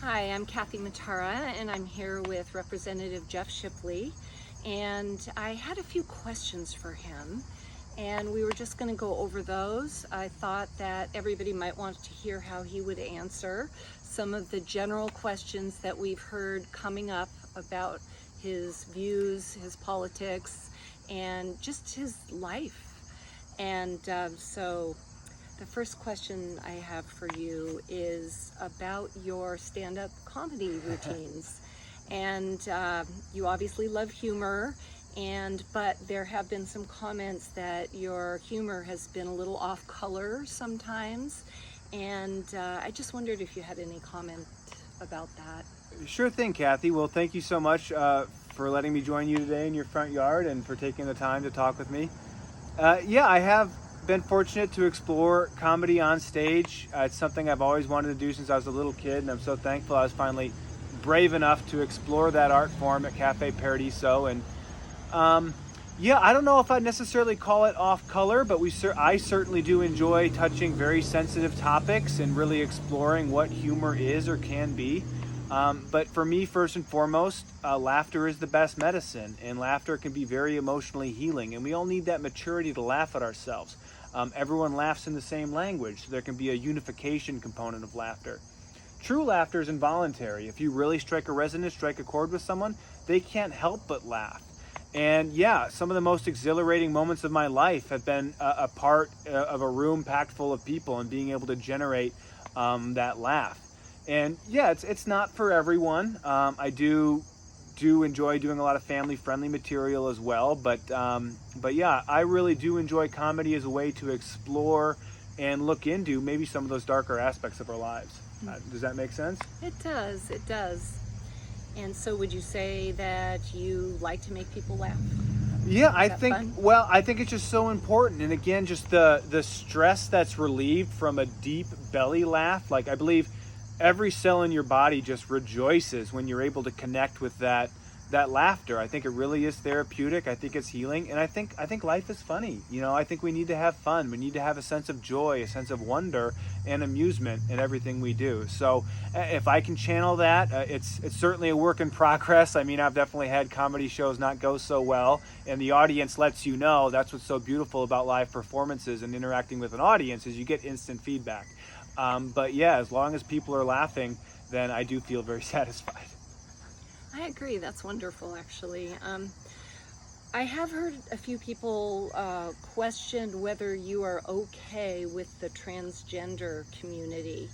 Hi, I'm Kathy Matara, and I'm here with Representative Jeff Shipley. And I had a few questions for him, and we were just going to go over those. I thought that everybody might want to hear how he would answer some of the general questions that we've heard coming up about his views, his politics, and just his life. And so the first question I have for you is about your stand-up comedy routines. And you obviously love humor, but there have been some comments that your humor has been a little off color sometimes. And I just wondered if you had any comment about that. Sure thing, Kathy. Well, thank you so much for letting me join you today in your front yard and for taking the time to talk with me. Yeah, I have been fortunate to explore comedy on stage. It's something I've always wanted to do since I was a little kid, and I'm so thankful I was finally brave enough to explore that art form at Cafe Paradiso. And yeah, I don't know if I'd necessarily call it off color, but I certainly do enjoy touching very sensitive topics and really exploring what humor is or can be. But for me, first and foremost, laughter is the best medicine, and laughter can be very emotionally healing, and we all need that maturity to laugh at ourselves. Everyone laughs in the same language, so there can be a unification component of laughter. True laughter is involuntary. If you really strike a chord with someone, they can't help but laugh. And yeah, some of the most exhilarating moments of my life have been a part of a room packed full of people and being able to generate that laugh. And yeah, it's not for everyone. I do enjoy doing a lot of family-friendly material as well, but yeah, I really do enjoy comedy as a way to explore and look into maybe some of those darker aspects of our lives. Does that make sense? It does. And so would you say that you like to make people laugh? Yeah, I think it's just so important. And again, just the stress that's relieved from a deep belly laugh. Like, I believe every cell in your body just rejoices when you're able to connect with that laughter. I think it really is therapeutic. I think it's healing, and I think life is funny. I think we need to have fun. We need to have a sense of joy, a sense of wonder and amusement in everything we do. So if I can channel that, it's certainly a work in progress. I mean, I've definitely had comedy shows not go so well, and the audience lets you know. That's what's so beautiful about live performances and interacting with an audience, is you get instant feedback. But yeah, as long as people are laughing, then I do feel very satisfied. I agree. That's wonderful, actually. I have heard a few people question whether you are okay with the transgender community,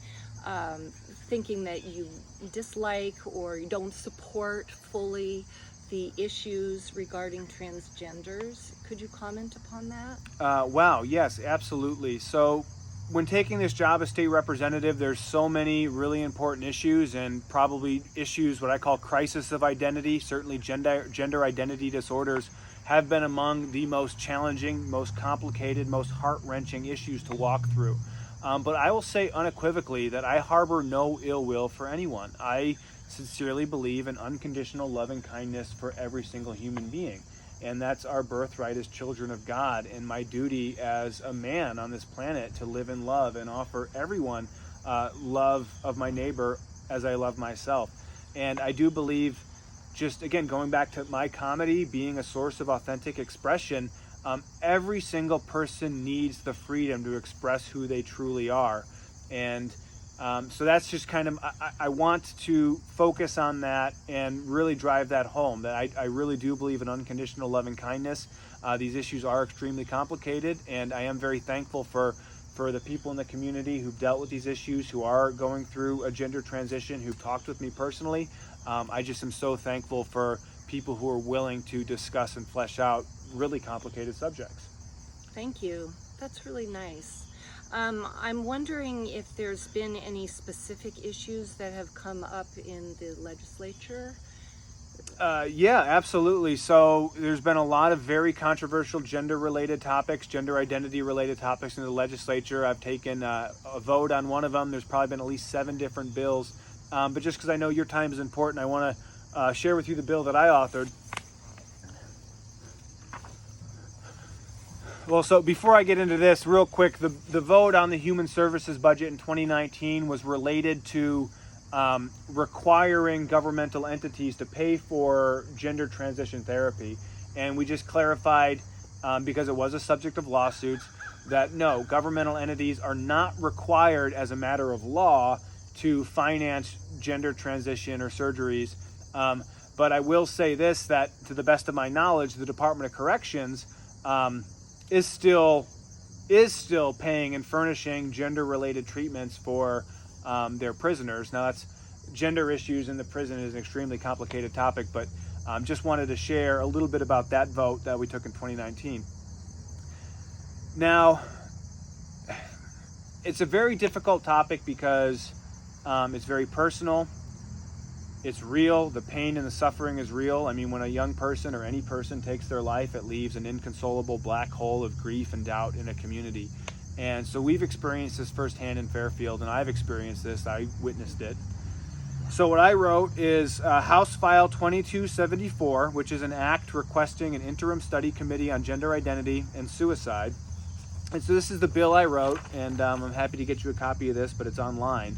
thinking that you dislike or you don't support fully the issues regarding transgenders. Could you comment upon that? Wow, yes, absolutely. So when taking this job as state representative, there's so many really important issues, and probably issues what I call crisis of identity. Certainly gender identity disorders have been among the most challenging, most complicated, most heart-wrenching issues to walk through. But I will say unequivocally that I harbor no ill will for anyone. I sincerely believe in unconditional love and kindness for every single human being. And that's our birthright as children of God, and my duty as a man on this planet to live in love and offer everyone love of my neighbor as I love myself. And I do believe, just again, going back to my comedy being a source of authentic expression, every single person needs the freedom to express who they truly are. And so that's just kind of, I want to focus on that and really drive that home, that I really do believe in unconditional love and kindness. These issues are extremely complicated, and I am very thankful for the people in the community who've dealt with these issues, who are going through a gender transition, who've talked with me personally. I just am so thankful for people who are willing to discuss and flesh out really complicated subjects. Thank you. That's really nice. I'm wondering if there's been any specific issues that have come up in the legislature. Yeah, absolutely. So there's been a lot of very controversial gender-related topics, gender identity-related topics in the legislature. I've taken a vote on one of them. There's probably been at least 7 different bills. But just because I know your time is important, I want to share with you the bill that I authored. Well, so before I get into this, real quick, the vote on the Human Services budget in 2019 was related to requiring governmental entities to pay for gender transition therapy. And we just clarified, because it was a subject of lawsuits, that no, governmental entities are not required as a matter of law to finance gender transition or surgeries. But I will say this, that to the best of my knowledge, the Department of Corrections is still paying and furnishing gender-related treatments for their prisoners. Now, that's gender issues in the prison is an extremely complicated topic, but just wanted to share a little bit about that vote that we took in 2019. Now, it's a very difficult topic because it's very personal. It's real. The pain and the suffering is real. I mean, when a young person or any person takes their life, it leaves an inconsolable black hole of grief and doubt in a community. And so we've experienced this firsthand in Fairfield, and I've experienced this. I witnessed it. So what I wrote is House File 2274, which is an act requesting an interim study committee on gender identity and suicide. And so this is the bill I wrote, and I'm happy to get you a copy of this, but it's online.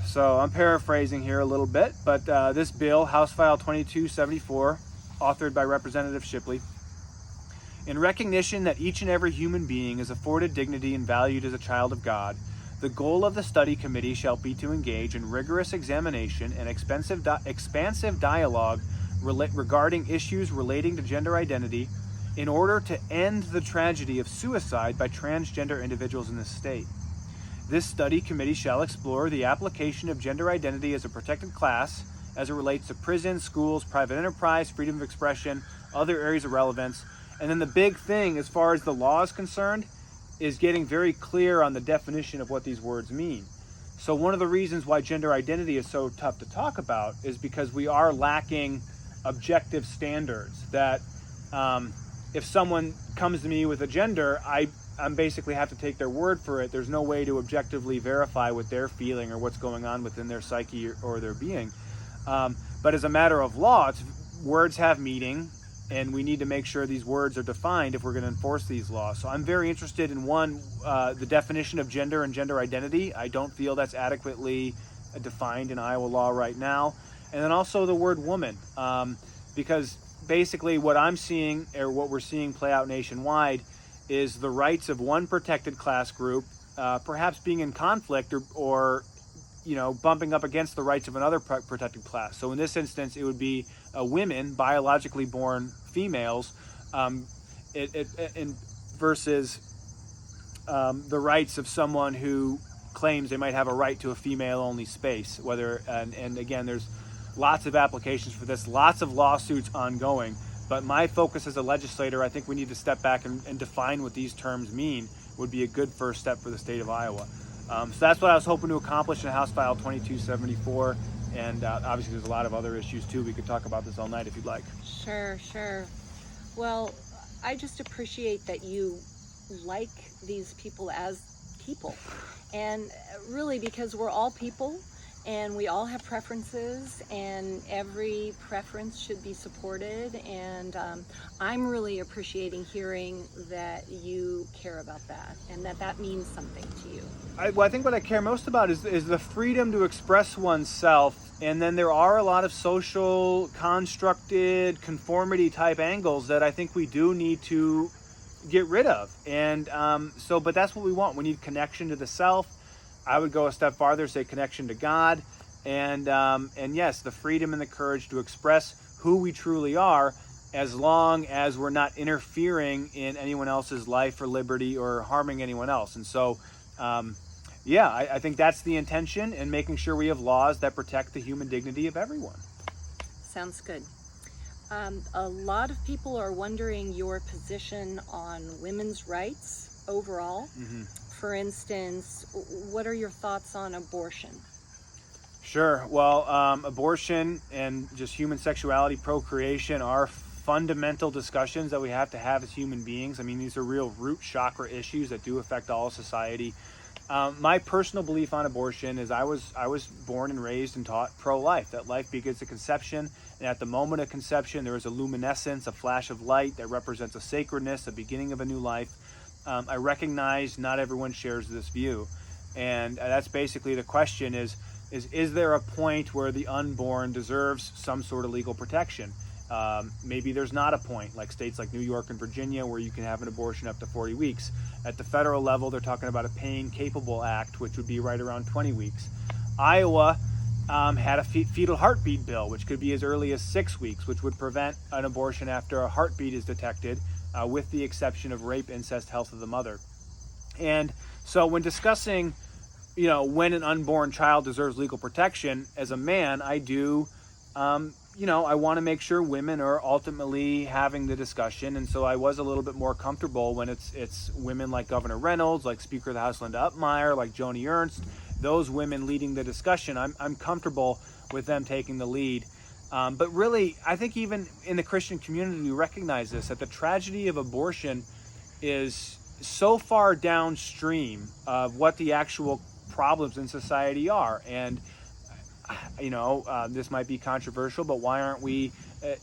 So I'm paraphrasing here a little bit, but this bill, House File 2274, authored by Representative Shipley, in recognition that each and every human being is afforded dignity and valued as a child of God, the goal of the study committee shall be to engage in rigorous examination and expansive dialogue regarding issues relating to gender identity in order to end the tragedy of suicide by transgender individuals in this state. This study committee shall explore the application of gender identity as a protected class as it relates to prison, schools, private enterprise, freedom of expression, other areas of relevance. And then the big thing as far as the law is concerned is getting very clear on the definition of what these words mean. So one of the reasons why gender identity is so tough to talk about is because we are lacking objective standards that if someone comes to me with a gender, I'm basically have to take their word for it. There's no way to objectively verify what they're feeling or what's going on within their psyche or their being. But as a matter of law, words have meaning, and we need to make sure these words are defined if we're going to enforce these laws. So I'm very interested in the definition of gender and gender identity. I don't feel that's adequately defined in Iowa law right now. And then also the word woman, because basically what I'm seeing, or what we're seeing play out nationwide, is the rights of one protected class group perhaps being in conflict or bumping up against the rights of another protected class. So in this instance, it would be women, biologically born females, versus the rights of someone who claims they might have a right to a female-only space. And again, there's lots of applications for this, lots of lawsuits ongoing. But my focus as a legislator, I think we need to step back and define what these terms mean. Would be a good first step for the state of Iowa. So that's what I was hoping to accomplish in House File 2274. And obviously there's a lot of other issues too. We could talk about this all night if you'd like. Sure. Well, I just appreciate that you like these people as people. And really, because we're all people, and we all have preferences, and every preference should be supported. And I'm really appreciating hearing that you care about that, and that means something to you. I think what I care most about is the freedom to express oneself. And then there are a lot of social constructed conformity type angles that I think we do need to get rid of. And but that's what we want. We need connection to the self. I would go a step farther, say connection to God, and yes, the freedom and the courage to express who we truly are, as long as we're not interfering in anyone else's life or liberty or harming anyone else. And so, I think that's the intention, and making sure we have laws that protect the human dignity of everyone. Sounds good. A lot of people are wondering your position on women's rights overall. Mm-hmm. For instance, what are your thoughts on abortion? Sure. Well, abortion and just human sexuality, procreation are fundamental discussions that we have to have as human beings. I mean, these are real root chakra issues that do affect all society. My personal belief on abortion is I was born and raised and taught pro-life, that life begins at conception, and at the moment of conception there is a luminescence, a flash of light that represents a sacredness, a beginning of a new life. I recognize not everyone shares this view, And that's basically the question: is there a point where the unborn deserves some sort of legal protection? Maybe there's not a point, like states like New York and Virginia, where you can have an abortion up to 40 weeks. At the federal level, they're talking about a pain capable act, which would be right around 20 weeks. Iowa had a fetal heartbeat bill, which could be as early as 6 weeks, which would prevent an abortion after a heartbeat is detected, with the exception of rape, incest, health of the mother. And so when discussing, when an unborn child deserves legal protection, as a man, I do, I want to make sure women are ultimately having the discussion. And so I was a little bit more comfortable when it's women like Governor Reynolds, like Speaker of the House Linda Upmeyer, like Joni Ernst, those women leading the discussion. I'm comfortable with them taking the lead. But really, I think even in the Christian community, we recognize this, that the tragedy of abortion is so far downstream of what the actual problems in society are. And this might be controversial, but why aren't we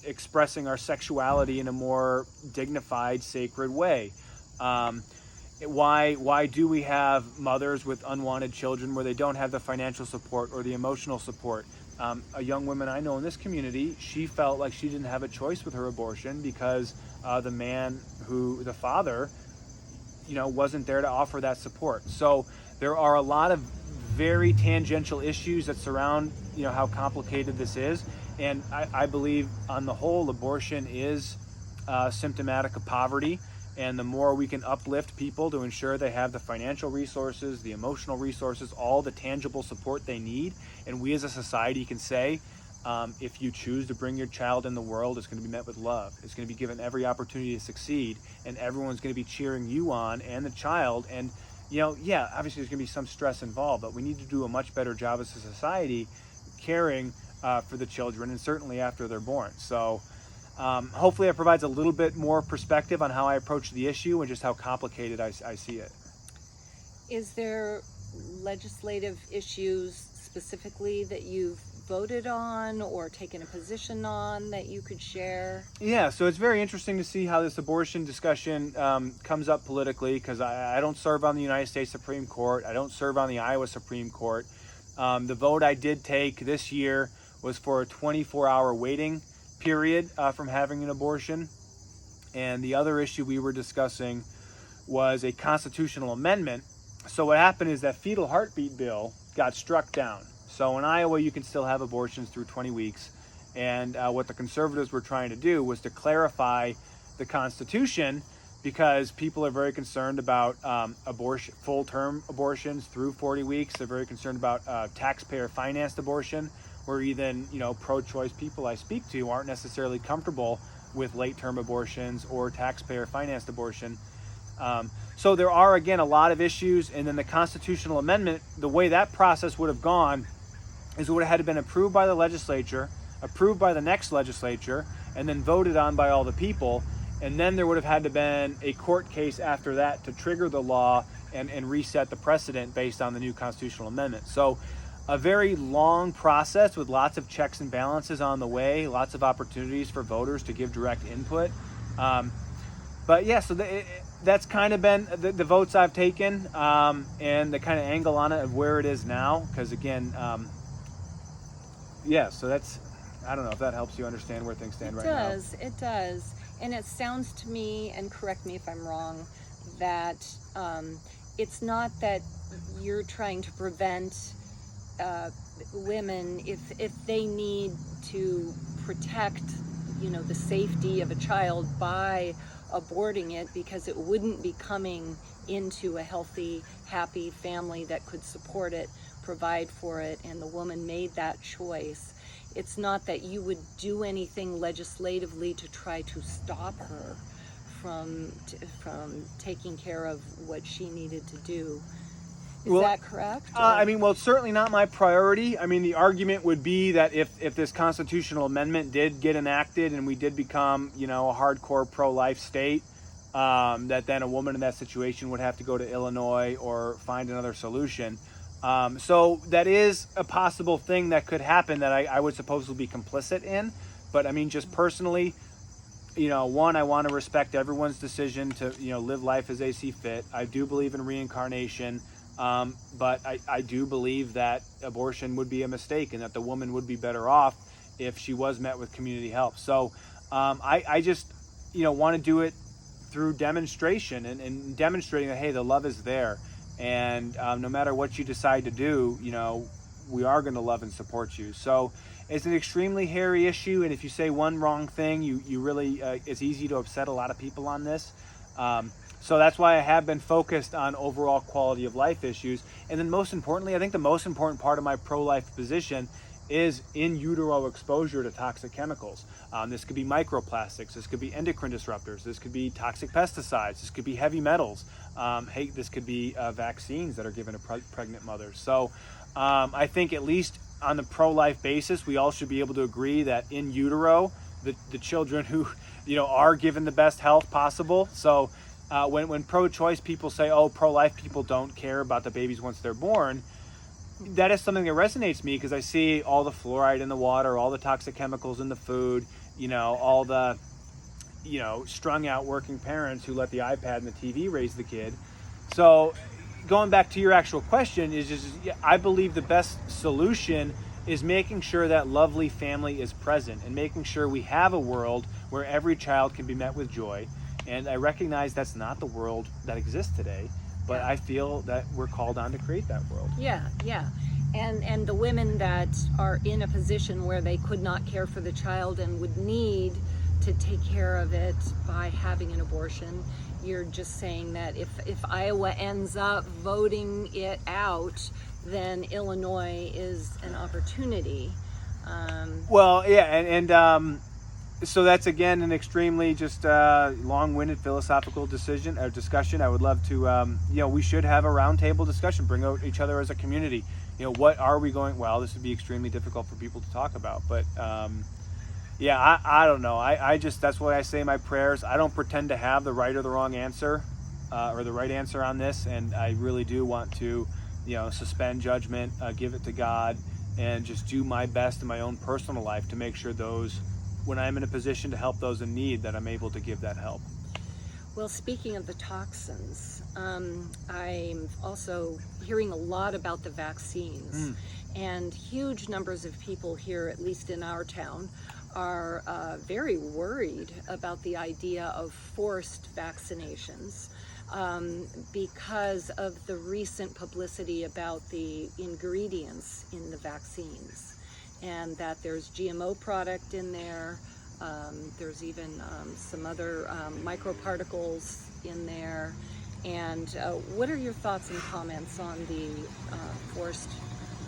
expressing our sexuality in a more dignified, sacred way? Why do we have mothers with unwanted children where they don't have the financial support or the emotional support? A young woman I know in this community, she felt like she didn't have a choice with her abortion because the father, wasn't there to offer that support. So there are a lot of very tangential issues that surround, how complicated this is. And I believe on the whole, abortion is symptomatic of poverty. And the more we can uplift people to ensure they have the financial resources, the emotional resources, all the tangible support they need, and we as a society can say, if you choose to bring your child in the world, it's going to be met with love. It's going to be given every opportunity to succeed, and everyone's going to be cheering you on and the child. And obviously there's going to be some stress involved, but we need to do a much better job as a society caring for the children, and certainly after they're born. So hopefully that provides a little bit more perspective on how I approach the issue and just how complicated I see it. Is there legislative issues specifically that you've voted on or taken a position on that you could share? Yeah, so it's very interesting to see how this abortion discussion comes up politically, because I don't serve on the United States Supreme Court. I don't serve on the Iowa Supreme Court. The vote I did take this year was for a 24-hour waiting period from having an abortion. And the other issue we were discussing was a constitutional amendment. So what happened is that fetal heartbeat bill got struck down. So in Iowa, you can still have abortions through 20 weeks. And what the conservatives were trying to do was to clarify the Constitution, because people are very concerned about full-term abortions through 40 weeks. They're very concerned about taxpayer-financed abortion, where even pro-choice people I speak to aren't necessarily comfortable with late-term abortions or taxpayer-financed abortion. So there are, again, a lot of issues. And then the constitutional amendment, the way that process would have gone is it would have had to been approved by the legislature, approved by the next legislature, and then voted on by all the people. And then there would have had to been a court case after that to trigger the law and reset the precedent based on the new constitutional amendment. So a very long process with lots of checks and balances on the way, lots of opportunities for voters to give direct input. But yeah, so that's kind of been the votes I've taken, and the kind of angle on it of where it is now. Because again, so that's, I don't know if that helps you understand where things stand right now. It does. And it sounds to me, and correct me if I'm wrong, that it's not that you're trying to prevent women if they need to protect, the safety of a child by aborting it, because it wouldn't be coming into a healthy, happy family that could support it, provide for it, and the woman made that choice. It's not that you would do anything legislatively to try to stop her from taking care of what she needed to do. Is that correct? It's certainly not my priority. The argument would be that if this constitutional amendment did get enacted and we did become, a hardcore pro-life state, that then a woman in that situation would have to go to Illinois or find another solution. So that is a possible thing that could happen that I would supposedly be complicit in. But just personally, one, I want to respect everyone's decision to, live life as they see fit. I do believe in reincarnation. But I do believe that abortion would be a mistake and that the woman would be better off if she was met with community help. So I just, want to do it through demonstration and demonstrating that, hey, the love is there. And no matter what you decide to do, we are going to love and support you. So it's an extremely hairy issue. And if you say one wrong thing, you really, it's easy to upset a lot of people on this. So that's why I have been focused on overall quality of life issues. And then most importantly, I think the most important part of my pro-life position is in utero exposure to toxic chemicals. This could be microplastics, this could be endocrine disruptors, this could be toxic pesticides, this could be heavy metals, this could be vaccines that are given to pregnant mothers. So I think at least on the pro-life basis, we all should be able to agree that in utero, the children who are given the best health possible. So when pro-choice people say, oh, pro-life people don't care about the babies once they're born, that is something that resonates with me because I see all the fluoride in the water, all the toxic chemicals in the food, all the, strung out working parents who let the iPad and the TV raise the kid. So going back to your actual question is just, I believe the best solution is making sure that lovely family is present and making sure we have a world where every child can be met with joy. And I recognize that's not the world that exists today, but I feel that we're called on to create that world. Yeah. And the women that are in a position where they could not care for the child and would need to take care of it by having an abortion, you're just saying that if Iowa ends up voting it out, then Illinois is an opportunity. So that's again an extremely just long-winded philosophical discussion. I would love to, we should have a roundtable discussion, bring out each other as a community. What are we going? Well, this would be extremely difficult for people to talk about, but I don't know. I just, that's why I say my prayers. I don't pretend to have the right or the wrong answer, or the right answer on this, and I really do want to, suspend judgment, give it to God, and just do my best in my own personal life to make sure when I'm in a position to help those in need, that I'm able to give that help. Well, speaking of the toxins, I'm also hearing a lot about the vaccines, and huge numbers of people here, at least in our town, are very worried about the idea of forced vaccinations because of the recent publicity about the ingredients in the vaccines. And that there's GMO product in there. There's even some other microparticles in there. And what are your thoughts and comments on the forced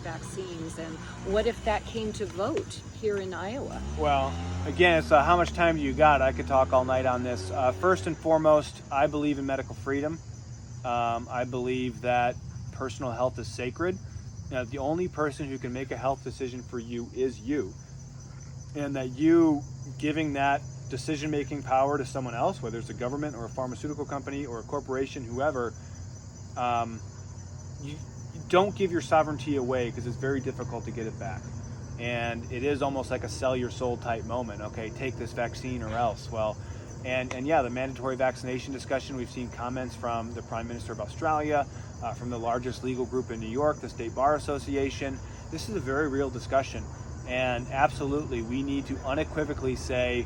vaccines? And what if that came to vote here in Iowa? Well, again, it's how much time do you got? I could talk all night on this. First and foremost, I believe in medical freedom. I believe that personal health is sacred. Now, the only person who can make a health decision for you is you. And that you giving that decision-making power to someone else, whether it's a government or a pharmaceutical company or a corporation, whoever, you don't give your sovereignty away because it's very difficult to get it back. And it is almost like a sell your soul type moment. Okay, take this vaccine or else. Well, and the mandatory vaccination discussion, we've seen comments from the Prime Minister of Australia, from the largest legal group in New York, the State Bar Association. This is a very real discussion. And absolutely, we need to unequivocally say,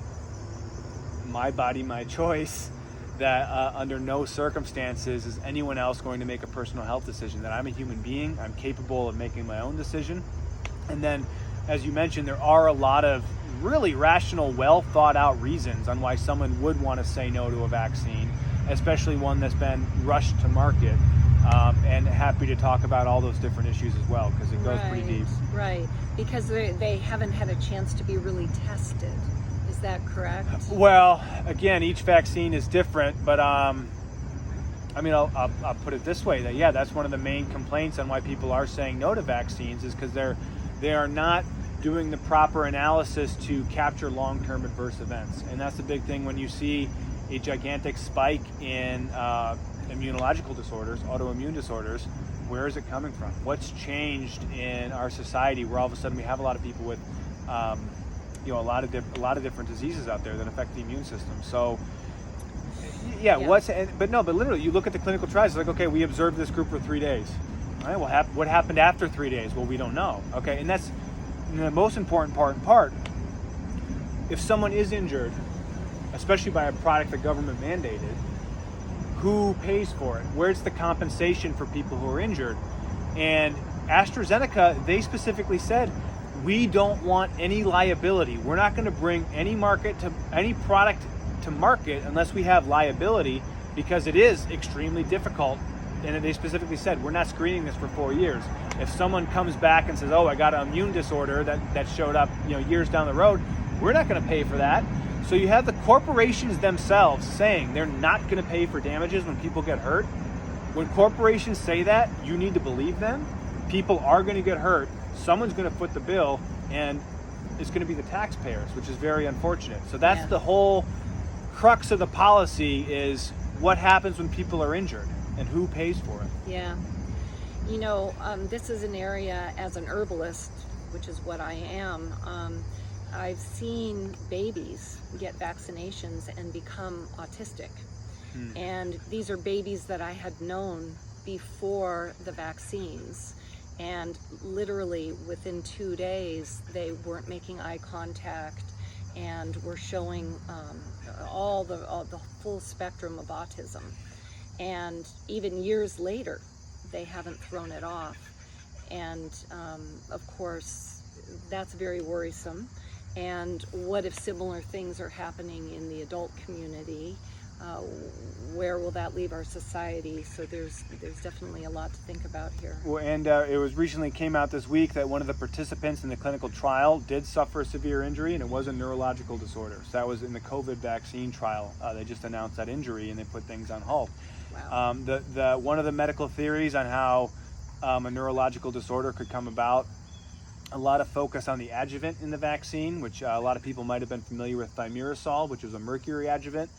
my body, my choice, that under no circumstances is anyone else going to make a personal health decision, that I'm a human being, I'm capable of making my own decision. And then, as you mentioned, there are a lot of really rational, well thought out reasons on why someone would want to say no to a vaccine, especially one that's been rushed to market. And happy to talk about all those different issues as well, because it goes pretty deep. Right, because they haven't had a chance to be really tested. Is that correct? Well, again, each vaccine is different, but I'll put it this way, that that's one of the main complaints on why people are saying no to vaccines is because they are not doing the proper analysis to capture long-term adverse events. And that's the big thing when you see a gigantic spike in immunological disorders, autoimmune disorders. Where is it coming from? What's changed in our society where all of a sudden we have a lot of people with a lot of different diseases out there that affect the immune system? So but literally you look at the clinical trials, it's like, okay, we observed this group for 3 days. All right, well, what happened after 3 days? Well, we don't know. Okay, and that's the most important part. If someone is injured, especially by a product the government mandated, who pays for it? Where's the compensation for people who are injured? And AstraZeneca, they specifically said, we don't want any liability. We're not going to bring any product to market unless we have liability, because it is extremely difficult. And they specifically said, we're not screening this for 4 years. If someone comes back and says, oh, I got an immune disorder that showed up, years down the road, we're not going to pay for that. So you have the corporations themselves saying they're not going to pay for damages when people get hurt. When corporations say that, you need to believe them. People are going to get hurt. Someone's going to foot the bill, and it's going to be the taxpayers, which is very unfortunate. So that's the whole crux of the policy, is what happens when people are injured and who pays for it. Yeah. This is an area, as an herbalist, which is what I am, I've seen babies get vaccinations and become autistic. And these are babies that I had known before the vaccines. And literally within 2 days, they weren't making eye contact and were showing all the full spectrum of autism. And even years later, they haven't thrown it off. And of course, that's very worrisome. And what if similar things are happening in the adult community? Where will that leave our society? So there's definitely a lot to think about here. Well, and it was recently came out this week that one of the participants in the clinical trial did suffer a severe injury, and it was a neurological disorder. So that was in the COVID vaccine trial. They just announced that injury, and they put things on hold. Wow. One of the medical theories on how a neurological disorder could come about, a lot of focus on the adjuvant in the vaccine, which a lot of people might have been familiar with thimerosal, which is a mercury adjuvant.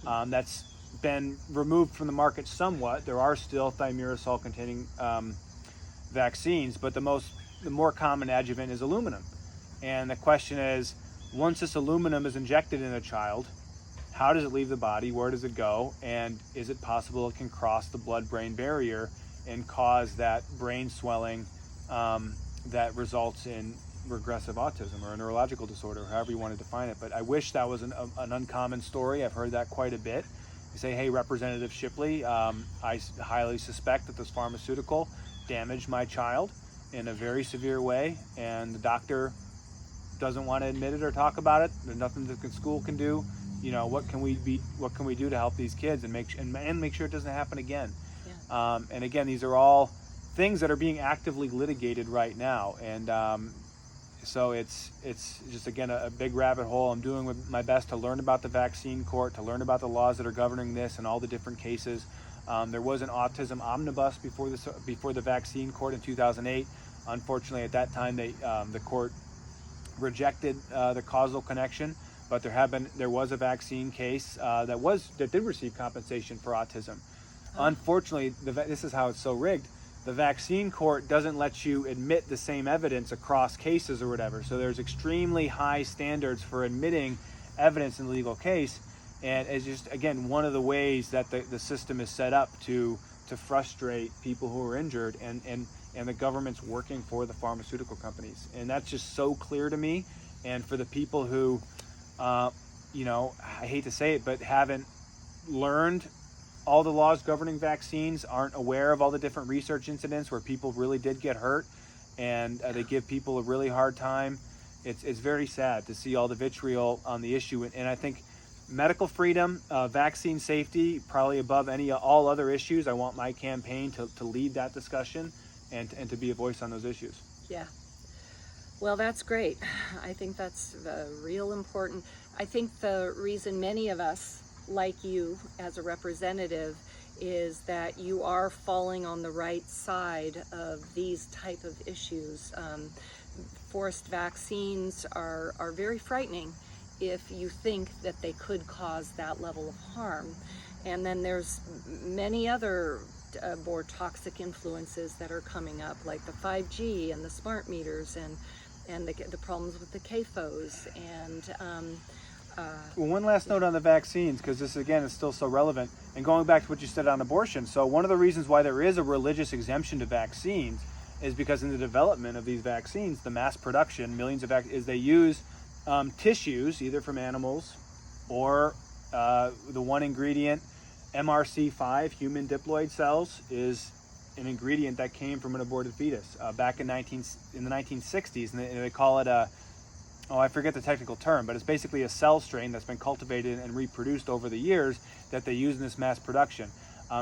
That's been removed from the market somewhat. There are still thimerosal containing vaccines, but the more common adjuvant is aluminum. And the question is, once this aluminum is injected in a child, how does it leave the body? Where does it go? And is it possible it can cross the blood-brain barrier and cause that brain swelling that results in regressive autism or a neurological disorder, however you want to define it? But I wish that was an uncommon story. I've heard that quite a bit. You say, hey, Representative Shipley, I highly suspect that this pharmaceutical damaged my child in a very severe way, and the doctor doesn't want to admit it or talk about it. There's nothing the school can do. What can we do to help these kids and make sure it doesn't happen again? Yeah. And again, these are all things that are being actively litigated right now, and so it's just, again, a big rabbit hole. I'm doing my best to learn about the vaccine court, to learn about the laws that are governing this and all the different cases. There was an autism omnibus before the vaccine court in 2008. Unfortunately, at that time, the court rejected the causal connection. But there was a vaccine case that did receive compensation for autism. Unfortunately, this is how it's so rigged. The vaccine court doesn't let you admit the same evidence across cases or whatever. So there's extremely high standards for admitting evidence in a legal case. And it's just, again, one of the ways that the system is set up to frustrate people who are injured, and the government's working for the pharmaceutical companies. And that's just so clear to me. And for the people who, I hate to say it, but haven't learned all the laws governing vaccines, aren't aware of all the different research incidents where people really did get hurt, and they give people a really hard time. It's very sad to see all the vitriol on the issue. And I think medical freedom, vaccine safety, probably above all other issues. I want my campaign to lead that discussion and to be a voice on those issues. Yeah. Well, that's great. I think that's real important. I think the reason many of us, like you as a representative, is that you are falling on the right side of these type of issues. Forced vaccines are very frightening if you think that they could cause that level of harm. And then there's many other more toxic influences that are coming up, like the 5G and the smart meters and the problems with the CAFOs. And Well, one last note on the vaccines, because this again is still so relevant, and going back to what you said on abortion. So one of the reasons why there is a religious exemption to vaccines is because in the development of these vaccines, the mass production, millions of is they use tissues either from animals or the one ingredient, MRC5, human diploid cells, is an ingredient that came from an aborted fetus back in the 1960s, and they call it I forget the technical term, but it's basically a cell strain that's been cultivated and reproduced over the years that they use in this mass production.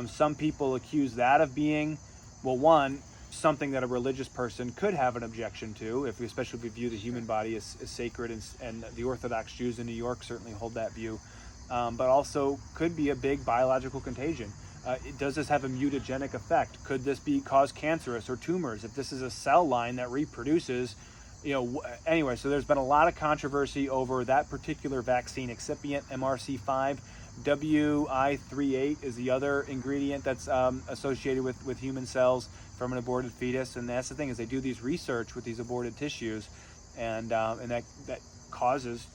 Some people accuse that of being, well, one, something that a religious person could have an objection to, especially if we view the human body as sacred, and the Orthodox Jews in New York certainly hold that view, but also could be a big biological contagion. Does this have a mutagenic effect? Could this cause cancerous or tumors if this is a cell line that reproduces? Anyway, so there's been a lot of controversy over that particular vaccine excipient, MRC5. WI38 is the other ingredient that's associated with human cells from an aborted fetus, and that's the thing, is they do these research with these aborted tissues, and that causes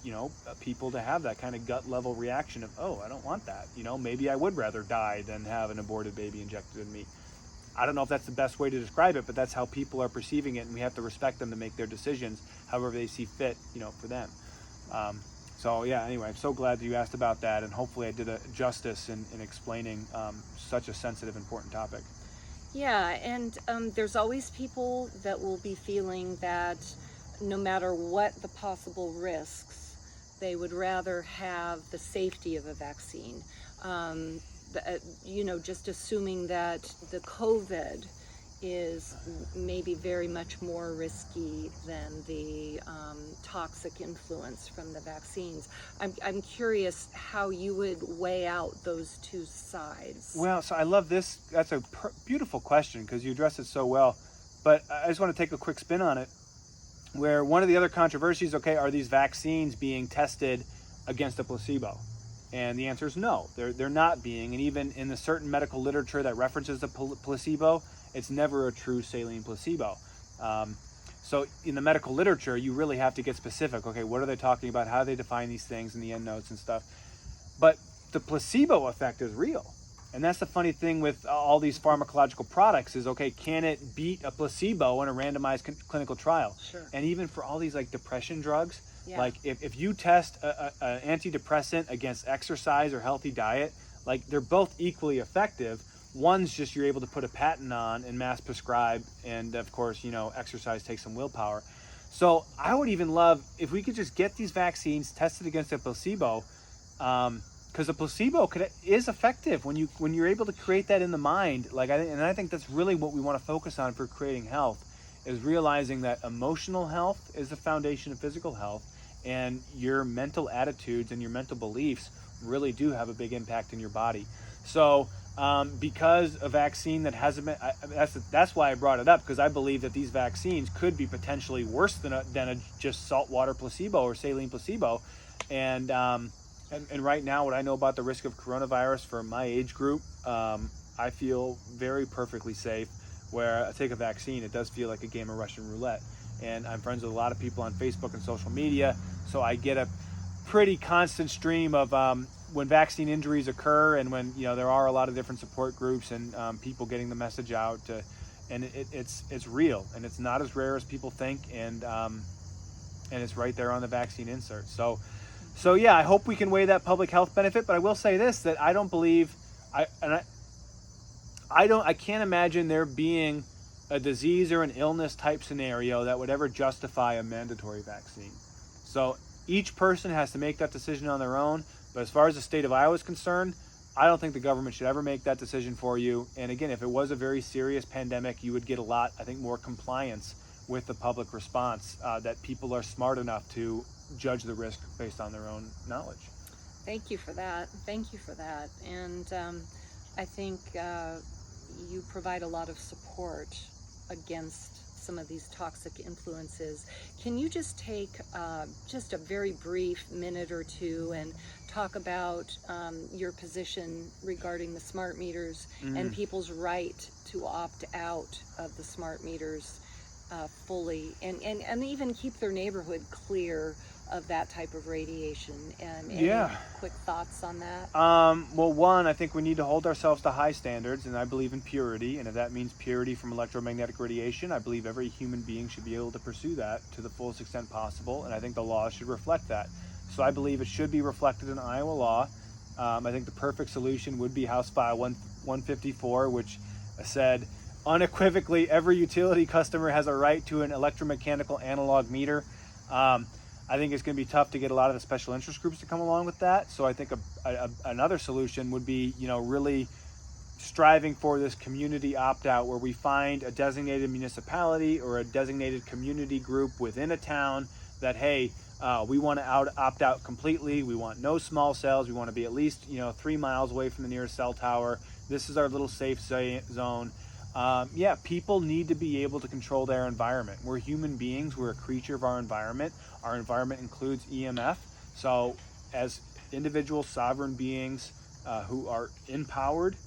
people to have that kind of gut level reaction of, oh, I don't want that. Maybe I would rather die than have an aborted baby injected in me. I don't know if that's the best way to describe it, but that's how people are perceiving it, and we have to respect them to make their decisions however they see fit, for them. So yeah, anyway, I'm so glad that you asked about that, and hopefully I did a justice in explaining such a sensitive, important topic. Yeah, and there's always people that will be feeling that no matter what the possible risks, they would rather have the safety of a vaccine. Just assuming that the COVID is maybe very much more risky than the toxic influence from the vaccines. I'm curious how you would weigh out those two sides. Well, so I love this. That's a beautiful question because you addressed it so well. But I just want to take a quick spin on it, where one of the other controversies, are these vaccines being tested against a placebo? And the answer is no, they're not being. And even in the certain medical literature that references the placebo, it's never a true saline placebo. So in the medical literature, you really have to get specific. Okay, what are they talking about? How do they define these things in the endnotes and stuff? But the placebo effect is real. And that's the funny thing with all these pharmacological products is, can it beat a placebo in a randomized clinical trial? Sure. And even for all these depression drugs, yeah. If you test an antidepressant against exercise or healthy diet, they're both equally effective. One's just you're able to put a patent on and mass prescribe, and of course, exercise takes some willpower. So I would even love if we could just get these vaccines tested against a placebo, because a placebo is effective when you're able to create that in the mind. I think that's really what we want to focus on for creating health, is realizing that emotional health is the foundation of physical health, and your mental attitudes and your mental beliefs really do have a big impact in your body. So because a vaccine that hasn't been, that's why I brought it up, because I believe that these vaccines could be potentially worse than a just saltwater placebo or saline placebo. And right now, what I know about the risk of coronavirus for my age group, I feel very perfectly safe. Where I take a vaccine, it does feel like a game of Russian roulette. And I'm friends with a lot of people on Facebook and social media, so I get a pretty constant stream of when vaccine injuries occur, and when there are a lot of different support groups and people getting the message out. And it's real, and it's not as rare as people think, and it's right there on the vaccine insert. So yeah, I hope we can weigh that public health benefit. But I will say this: that I don't believe I can't imagine there being a disease or an illness type scenario that would ever justify a mandatory vaccine. So each person has to make that decision on their own. But as far as the state of Iowa is concerned, I don't think the government should ever make that decision for you. And again, if it was a very serious pandemic, you would get more compliance with the public response, that people are smart enough to judge the risk based on their own knowledge. Thank you for that. And I think you provide a lot of support against some of these toxic influences. Can you just take just a very brief minute or two and talk about your position regarding the smart meters and people's right to opt out of the smart meters? fully, and even keep their neighborhood clear of that type of radiation. And any quick thoughts on that? Well, one, I think we need to hold ourselves to high standards, and I believe in purity. And if that means purity from electromagnetic radiation, I believe every human being should be able to pursue that to the fullest extent possible. And I think the law should reflect that. So I believe it should be reflected in Iowa law. I think the perfect solution would be House File 154, which said unequivocally every utility customer has a right to an electromechanical analog meter. I think it's going to be tough to get a lot of the special interest groups to come along with that. So I think another solution would be, really striving for this community opt-out, where we find a designated municipality or a designated community group within a town that, hey, we want to opt out completely. We want no small cells. We want to be at least 3 miles away from the nearest cell tower. This is our little safe zone. People need to be able to control their environment. We're human beings. We're a creature of our environment. Our environment includes EMF. So as individual sovereign beings who are empowered,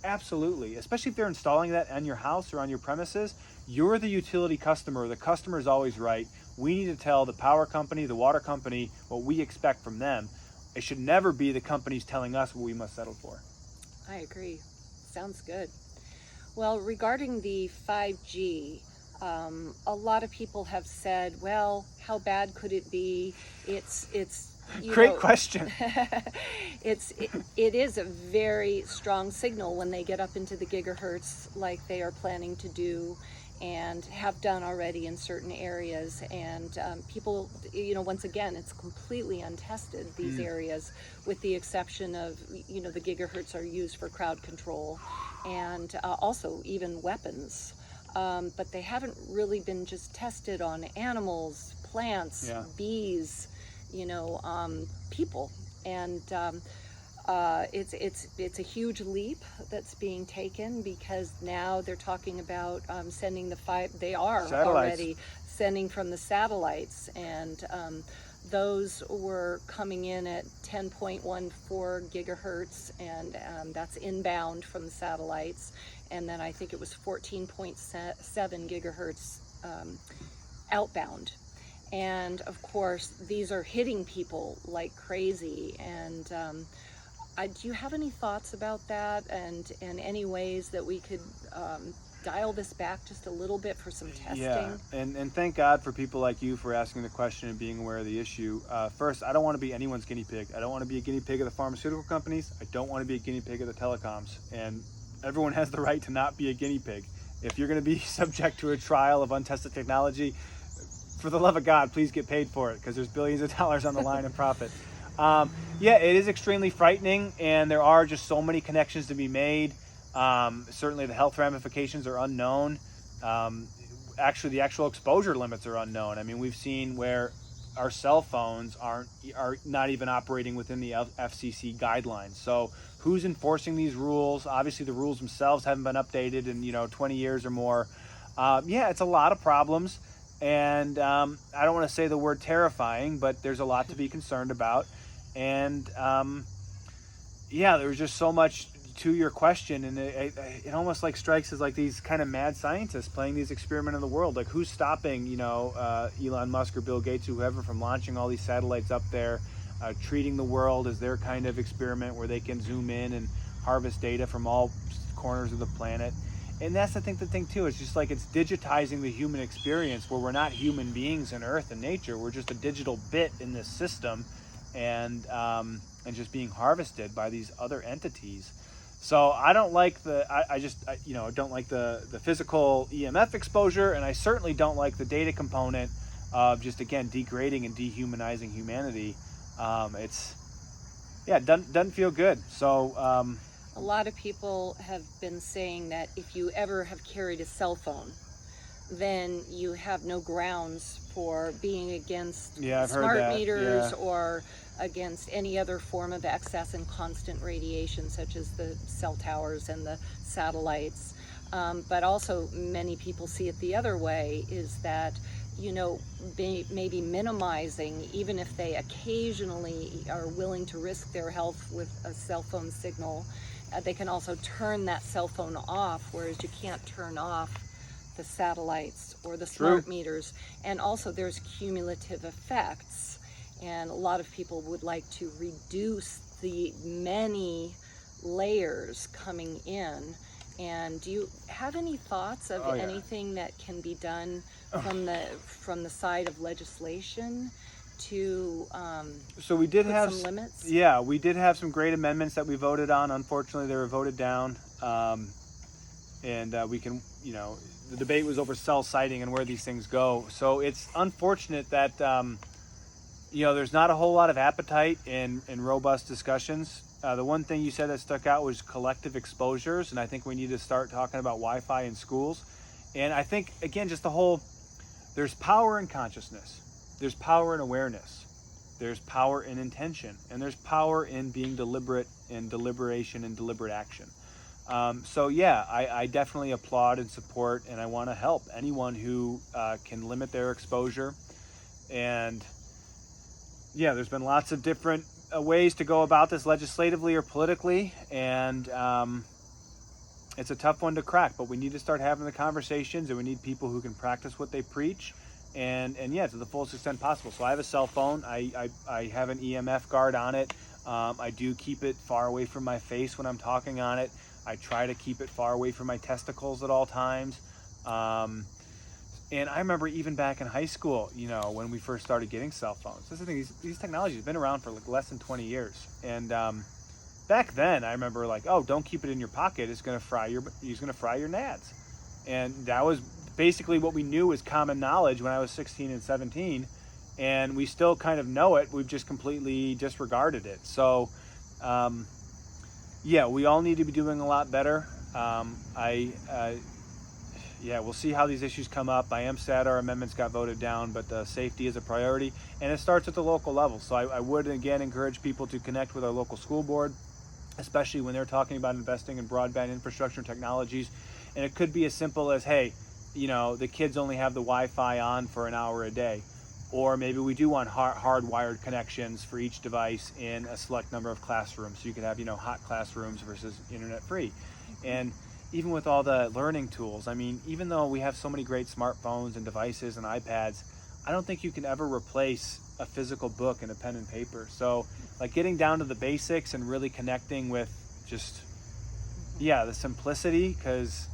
absolutely, especially if they're installing that on your house or on your premises, you're the utility customer. The customer is always right. We need to tell the power company, the water company, what we expect from them. It should never be the companies telling us what we must settle for. I agree. Sounds good. Well, regarding the 5G, a lot of people have said, well, how bad could it be? It's Great question. It is a very strong signal when they get up into the gigahertz like they are planning to do and have done already in certain areas. And people, once again, it's completely untested, these areas, with the exception of, the gigahertz are used for crowd control and also even weapons. But they haven't really been just tested on animals, plants, bees, people. And it's a huge leap that's being taken, because now they're talking about sending they are satellites. Already sending from the satellites, and those were coming in at 10.14 gigahertz, and that's inbound from the satellites, and then I think it was 14.7 gigahertz outbound. And of course, these are hitting people like crazy. And do you have any thoughts about that, and any ways that we could dial this back just a little bit for some testing? Yeah, and thank God for people like you for asking the question and being aware of the issue. First, I don't want to be anyone's guinea pig. I don't want to be a guinea pig of the pharmaceutical companies. I don't want to be a guinea pig of the telecoms. And everyone has the right to not be a guinea pig. If you're going to be subject to a trial of untested technology, for the love of God, please get paid for it, because there's billions of dollars on the line in profit. It is extremely frightening, and there are just so many connections to be made. Certainly the health ramifications are unknown. Actually, the actual exposure limits are unknown. I mean, we've seen where our cell phones are not even operating within the FCC guidelines. So who's enforcing these rules? Obviously, the rules themselves haven't been updated in 20 years or more. It's a lot of problems. And I don't want to say the word terrifying, but there's a lot to be concerned about. And there's just so much to your question, and it almost like strikes as like these kind of mad scientists playing these experiment in the world. Like, who's stopping Elon Musk or Bill Gates, whoever, from launching all these satellites up there, treating the world as their kind of experiment where they can zoom in and harvest data from all corners of the planet. And that's, I think, the thing too. It's just like it's digitizing the human experience, where we're not human beings in Earth and nature. We're just a digital bit in this system, and just being harvested by these other entities. So I don't like don't like the physical EMF exposure, and I certainly don't like the data component of just, again, degrading and dehumanizing humanity. Doesn't feel good. So. A lot of people have been saying that if you ever have carried a cell phone, then you have no grounds for being against smart meters or against any other form of excess and constant radiation, such as the cell towers and the satellites. But also, many people see it the other way, is that maybe minimizing, even if they occasionally are willing to risk their health with a cell phone signal, they can also turn that cell phone off, whereas you can't turn off the satellites or the True. smart meters. And also there's cumulative effects. And a lot of people would like to reduce the many layers coming in. And do you have any thoughts of Oh, yeah. anything that can be done from the side of legislation to So we did put have some limits? Yeah, we did have some great amendments that we voted on. Unfortunately, they were voted down, and we can, the debate was over cell siting and where these things go. So it's unfortunate that there's not a whole lot of appetite in robust discussions. The one thing you said that stuck out was collective exposures, and I think we need to start talking about Wi-Fi in schools. And I think, again, just there's power in consciousness, there's power in awareness, there's power in intention, and there's power in being deliberate in deliberation and deliberate action. So yeah, I definitely applaud and support, and I want to help anyone who can limit their exposure. And yeah, there's been lots of different ways to go about this legislatively or politically, and it's a tough one to crack, but we need to start having the conversations, and we need people who can practice what they preach, and yeah, to the fullest extent possible. So I have a cell phone. I have an EMF guard on it. I do keep it far away from my face when I'm talking on it. I try to keep it far away from my testicles at all times. And I remember even back in high school, when we first started getting cell phones. This is the thing, these technologies have been around for like less than 20 years. And back then, I remember like, oh, don't keep it in your pocket. It's going to fry your nads. And that was basically what we knew as common knowledge when I was 16 and 17. And we still kind of know it. We've just completely disregarded it. So, yeah, we all need to be doing a lot better. Yeah, we'll see how these issues come up. I am sad our amendments got voted down, but safety is a priority, and it starts at the local level. So I would, again, encourage people to connect with our local school board, especially when they're talking about investing in broadband infrastructure and technologies. And it could be as simple as, hey, the kids only have the Wi-Fi on for an hour a day. Or maybe we do want hardwired connections for each device in a select number of classrooms. So you could have, hot classrooms versus internet free. And even with all the learning tools, I mean, even though we have so many great smartphones and devices and iPads, I don't think you can ever replace a physical book and a pen and paper. So like getting down to the basics and really connecting with just, the simplicity, because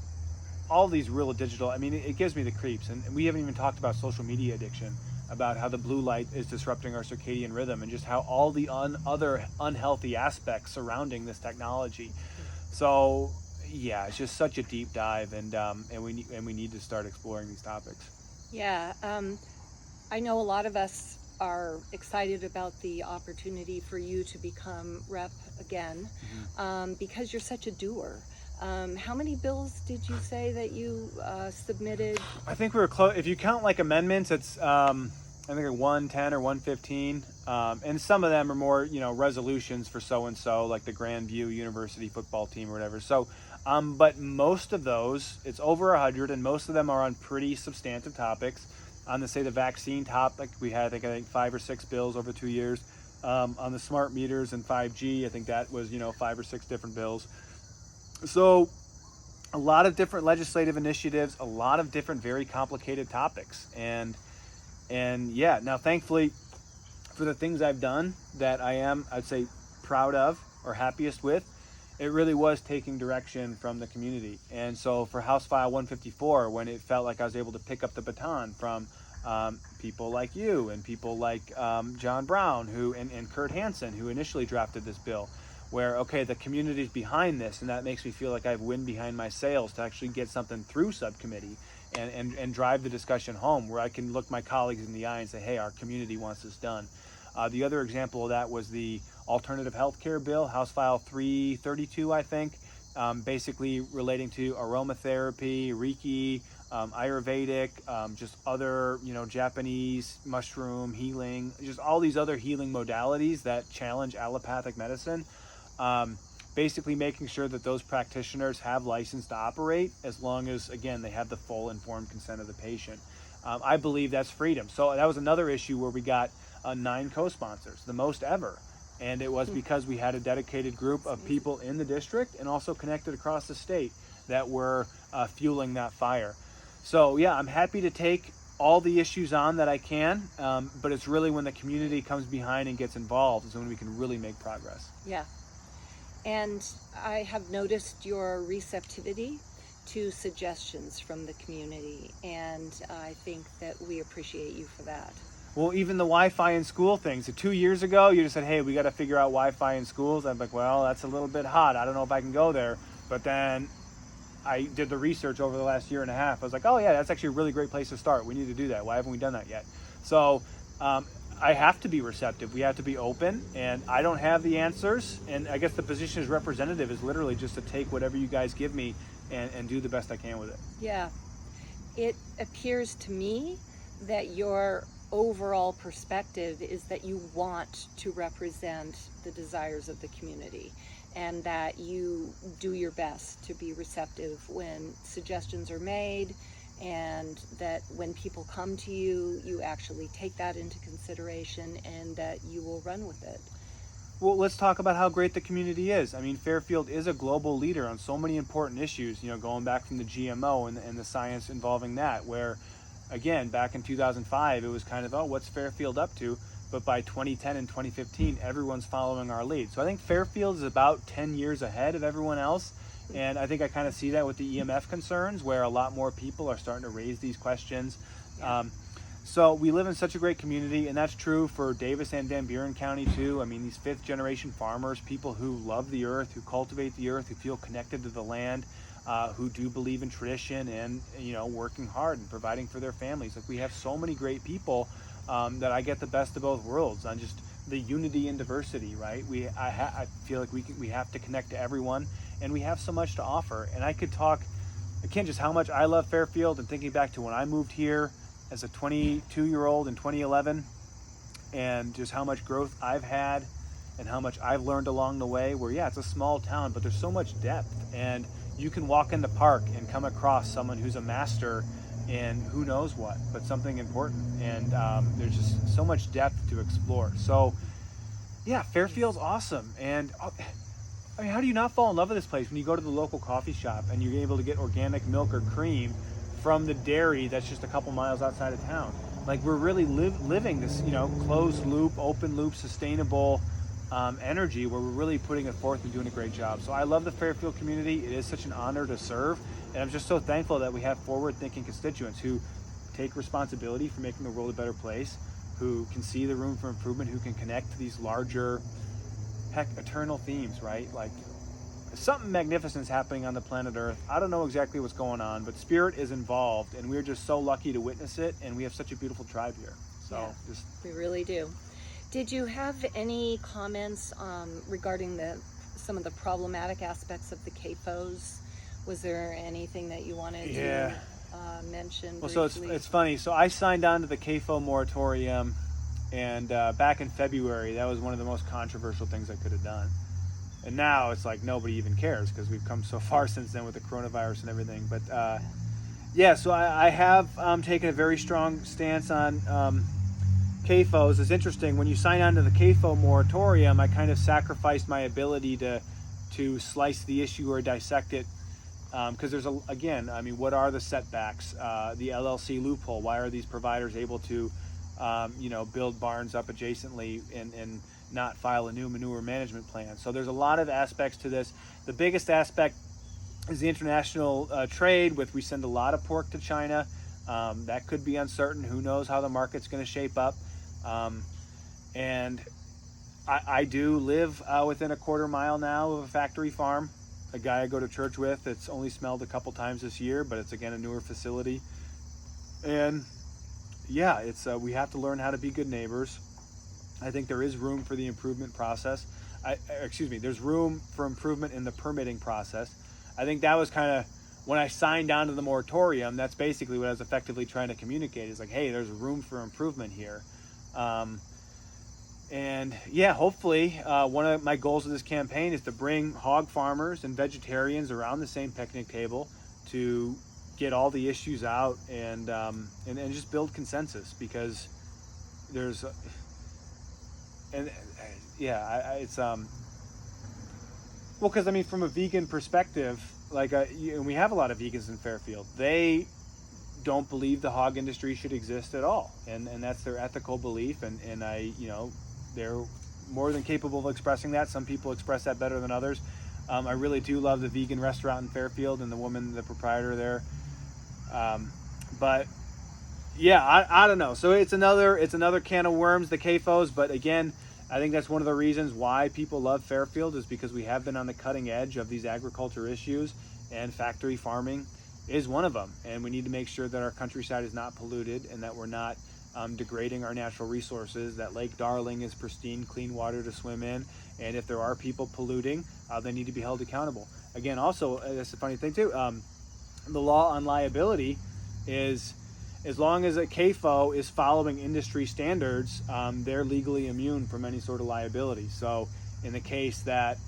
all these real digital, I mean, it gives me the creeps. And we haven't even talked about social media addiction, about how the blue light is disrupting our circadian rhythm, and just how all the other unhealthy aspects surrounding this technology. So yeah, it's just such a deep dive, and we need to start exploring these topics. Yeah, I know a lot of us are excited about the opportunity for you to become rep again, because you're such a doer. How many bills did you say that you submitted? I think we were close. If you count like amendments, it's I think 110 or 115, and some of them are more resolutions for so and so, like the Grandview University football team or whatever. So. But most of those, it's over 100, and most of them are on pretty substantive topics. On the vaccine topic, we had I think 5 or 6 bills over 2 years. On the smart meters and 5G, I think that was 5 or 6 different bills. So a lot of different legislative initiatives, a lot of different very complicated topics, and yeah. Now, thankfully, for the things I've done that I'd say proud of or happiest with, it really was taking direction from the community. And so for House File 154, when it felt like I was able to pick up the baton from people like you and people like John Brown and Kurt Hansen, who initially drafted this bill, where, okay, the community's behind this, and that makes me feel like I have wind behind my sails to actually get something through subcommittee and drive the discussion home, where I can look my colleagues in the eye and say, hey, our community wants this done. The other example of that was the alternative healthcare bill, House File 332, I think, basically relating to aromatherapy, Reiki, Ayurvedic, just other, Japanese mushroom healing, just all these other healing modalities that challenge allopathic medicine. Basically making sure that those practitioners have license to operate, as long as, again, they have the full informed consent of the patient. I believe that's freedom. So that was another issue where we got 9 co-sponsors, the most ever. And it was because we had a dedicated group of people in the district and also connected across the state that were fueling that fire. So yeah, I'm happy to take all the issues on that I can, but it's really when the community comes behind and gets involved is when we can really make progress. Yeah. And I have noticed your receptivity to suggestions from the community, and I think that we appreciate you for that. Well, even the Wi-Fi in school thing. So 2 years ago, you just said, hey, we got to figure out Wi-Fi in schools. I'm like, well, that's a little bit hot. I don't know if I can go there. But then I did the research over the last year and a half. I was like, oh yeah, that's actually a really great place to start. We need to do that. Why haven't we done that yet? So I have to be receptive. We have to be open, and I don't have the answers. And I guess the position as representative is literally just to take whatever you guys give me and do the best I can with it. Yeah. It appears to me that your overall perspective is that you want to represent the desires of the community, and that you do your best to be receptive when suggestions are made, and that when people come to you, you actually take that into consideration and that you will run with it. Well, let's talk about how great the community is. I mean, Fairfield is a global leader on so many important issues, you know, going back from the GMO and the science involving that, where, again, back in 2005, it was kind of, oh, what's Fairfield up to? But by 2010 and 2015, everyone's following our lead. So I think Fairfield is about 10 years ahead of everyone else. And I think I kind of see that with the EMF concerns, where a lot more people are starting to raise these questions. So we live in such a great community, and that's true for Davis and Van Buren County too. I mean, these fifth generation farmers, people who love the earth, who cultivate the earth, who feel connected to the land, who do believe in tradition and, you know, working hard and providing for their families. Like, we have so many great people that I get the best of both worlds on just the unity and diversity, right? I feel like we have to connect to everyone, and we have so much to offer. And I could talk, again, just how much I love Fairfield, and thinking back to when I moved here as a 22-year-old in 2011, and just how much growth I've had and how much I've learned along the way, where, yeah, it's a small town, but there's so much depth. And you can walk in the park and come across someone who's a master in who knows what, but something important. And there's just so much depth to explore. So, yeah, Fairfield's awesome. And I mean, how do you not fall in love with this place when you go to the local coffee shop and you're able to get organic milk or cream from the dairy that's just a couple miles outside of town? Like, we're really living this, you know, closed loop, open loop, sustainable energy, where we're really putting it forth and doing a great job. So I love the Fairfield community. It is such an honor to serve, and I'm just so thankful that we have forward-thinking constituents who take responsibility for making the world a better place, who can see the room for improvement, who can connect to these larger, heck, eternal themes, right? Like, something magnificent is happening on the planet Earth. I don't know exactly what's going on, but spirit is involved, and we're just so lucky to witness it, and we have such a beautiful tribe here. So yeah, we really do. Did you have any comments regarding some of the problematic aspects of the CAFOs? Was there anything that you wanted to mention briefly? Well, so it's funny. So I signed on to the CAFO moratorium, and back in February, that was one of the most controversial things I could have done. And now it's like nobody even cares, because we've come so far since then with the coronavirus and everything. But yeah, so I have taken a very strong stance on CAFOs. It's interesting, when you sign on to the CAFO moratorium, I kind of sacrificed my ability to slice the issue or dissect it, because there's again, I mean, what are the setbacks? The LLC loophole. Why are these providers able to build barns up adjacently and not file a new manure management plan? So there's a lot of aspects to this. The biggest aspect is the international trade. We send a lot of pork to China. That could be uncertain. Who knows how the market's going to shape up? And I do live within a quarter mile now of a factory farm. A guy I go to church with, it's only smelled a couple times this year, but it's, again, a newer facility. And yeah, it's we have to learn how to be good neighbors. I think there is room for the improvement process. There's room for improvement in the permitting process. I think that was kind of, when I signed on to the moratorium, that's basically what I was effectively trying to communicate. Is like, hey, there's room for improvement here. And yeah, hopefully one of my goals of this campaign is to bring hog farmers and vegetarians around the same picnic table to get all the issues out and just build consensus, because there's it's well, because I mean, from a vegan perspective, like and we have a lot of vegans in Fairfield. They don't believe the hog industry should exist at all, and that's their ethical belief, and I, they're more than capable of expressing that. Some people express that better than others. I really do love the vegan restaurant in Fairfield and the woman, the proprietor there. But yeah, I don't know. So it's another can of worms, the CAFOs. But again, I think that's one of the reasons why people love Fairfield, is because we have been on the cutting edge of these agriculture issues, and factory farming is one of them. And we need to make sure that our countryside is not polluted, and that we're not degrading our natural resources, that Lake Darling is pristine, clean water to swim in. And if there are people polluting, they need to be held accountable. Again, also, that's a funny thing too, the law on liability is, as long as a CAFO is following industry standards, they're legally immune from any sort of liability. So in the case that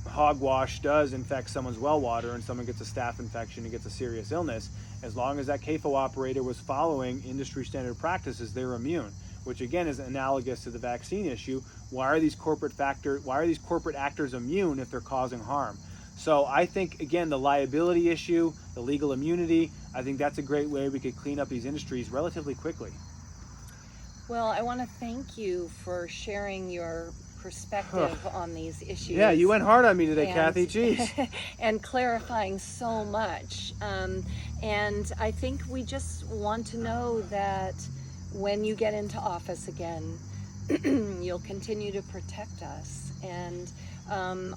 hogwash does infect someone's well water and someone gets a staph infection and gets a serious illness, as long as that CAFO operator was following industry standard practices, they're immune, which again is analogous to the vaccine issue. Why are these corporate actors immune if they're causing harm? So I think, again, the liability issue, the legal immunity, I think that's a great way we could clean up these industries relatively quickly. Well, I want to thank you for sharing your perspective on these issues. Yeah, you went hard on me today, Kathy. Jeez. And clarifying so much. And I think we just want to know that when you get into office again, you'll continue to protect us. And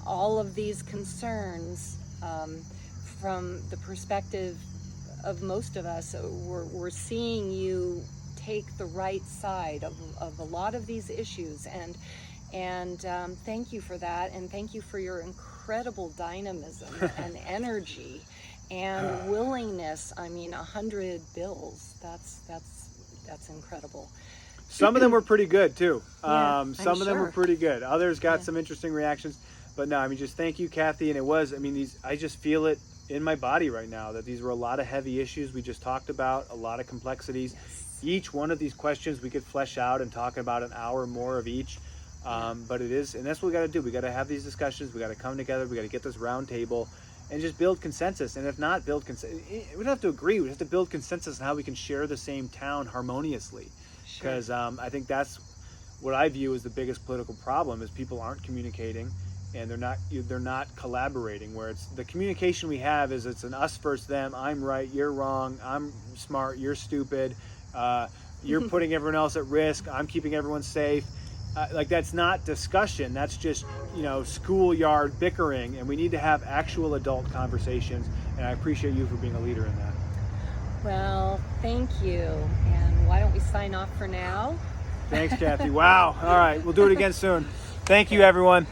all of these concerns, from the perspective of most of us, we're seeing you take the right side of a lot of these issues, and thank you for that, and thank you for your incredible dynamism and energy and willingness. I mean, 100 bills, that's incredible. Some of them were pretty good too. Yeah, some of them were pretty good. Others got some interesting reactions. But no, I mean, just thank you, Kathy. And it was, I mean, I just feel it in my body right now that these were a lot of heavy issues we just talked about, a lot of complexities. Yes. Each one of these questions we could flesh out and talk about an hour more of each. But it is, and that's what we got to do. We got to have these discussions. We got to come together. We got to get this round table and just build consensus. And if not build consensus, we don't have to agree. We have to build consensus on how we can share the same town harmoniously. Because I think that's what I view as the biggest political problem, is people aren't communicating, and they're not collaborating. Where it's the communication we have is it's an us versus them. I'm right, you're wrong. I'm smart, you're stupid. You're putting everyone else at risk. I'm keeping everyone safe. Like, that's not discussion. That's just schoolyard bickering. And we need to have actual adult conversations. And I appreciate you for being a leader in that. Well, thank you. And why don't we sign off for now? Thanks, Kathy. Wow. All right. We'll do it again soon. Thank you, everyone.